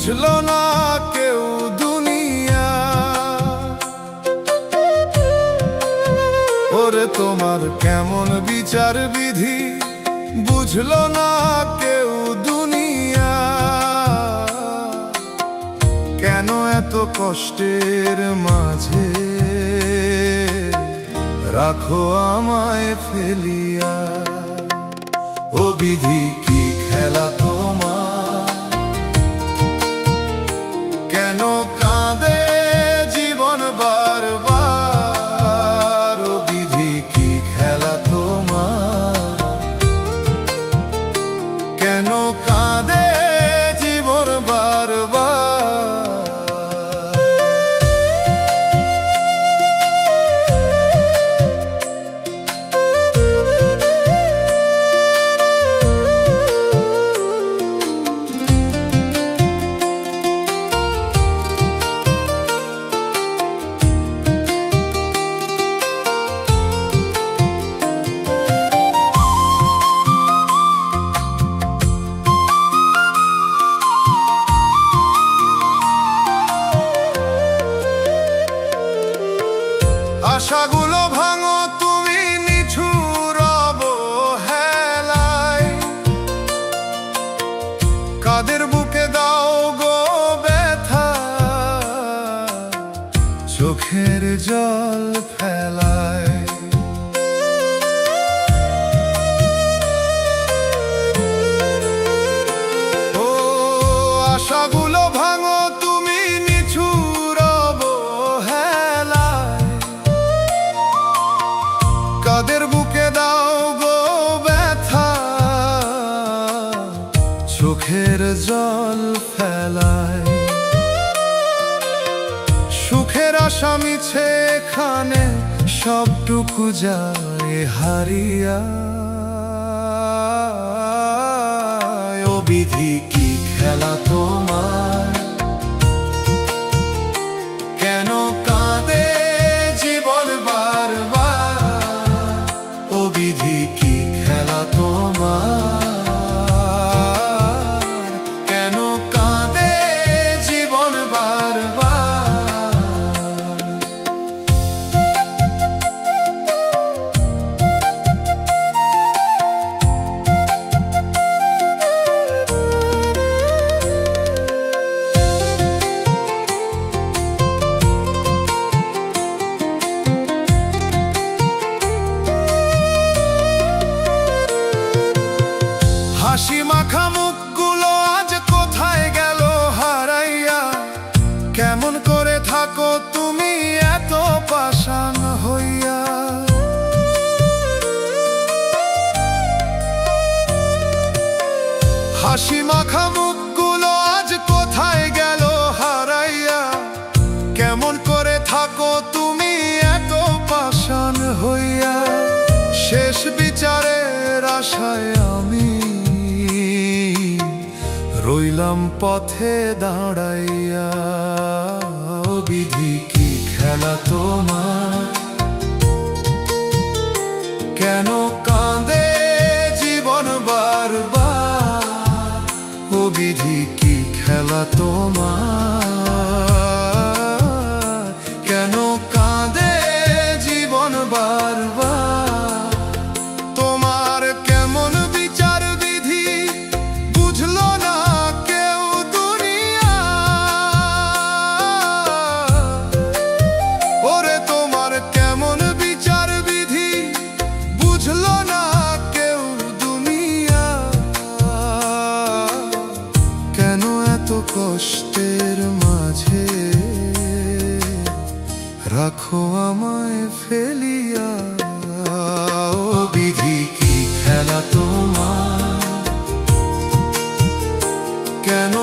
বুঝলো না কেউ দুনিয়া। ওরে তোমার কেমন বিচার বিধি, বুঝলো না কেউ দুনিয়া। কেন এত কষ্টের মাঝে রাখো আমায় ফেলিয়া। ও বিধি কি খেলা তোমার, কেন কাঁদে জীবন বারবার। ও বিধি কি খেলা তোমার, কেন কাঁদে জীবন বারবার। আশাগুলো ভাঙো তুমি নিঠুর অবহেলায়, কাদের বুকে দাও গো ব্যথা, চোখের জল ফেলায়। ও আশাগুলো ভাঙো তুমি নিঠুর অবহেলায়, কাদের বুকে দাও গো ব্যথা, চোখের জল ফেলায়। সুখের আশা মিছে এখানে সবটুকু যায় হারিয়া। ও বিধি কি খেলা তোমার, কেন কাঁদে জীবন বারবার। ও বিধি কি খেলা তোমার, কেন কাঁদে জীবন বারবার। হাসি মাখা মুখগুলো আজ কোথায় গেল হারাইয়া। কেমন করে থাকো তুমি এত পাষাণ হইয়া। হাসি মাখা মুখগুলো আজ কোথায় গেল হারাইয়া। কেমন করে থাকো তুমি এত পাষাণ হইয়া। শেষ বিচারের আশায় আমি রইলাম পথে দাঁড়াইয়া। ও বিধি কি খেলা তোমার, কেন কাঁদে জীবন বারবার। ও বিধি কি খেলা তোমার, কেন কাঁদে জীবন বারবার। তোমার কেমন বিচার বিধি, বুঝলো না কেউ দুনিয়া। ওরে তোমার কেমন বিচার বিধি, বুঝলো না কেউ দুনিয়া। কেন এত কষ্টের মাঝে রাখো আমায় ফেলিয়া। ও বিধি কি খেলা তোমার, কেন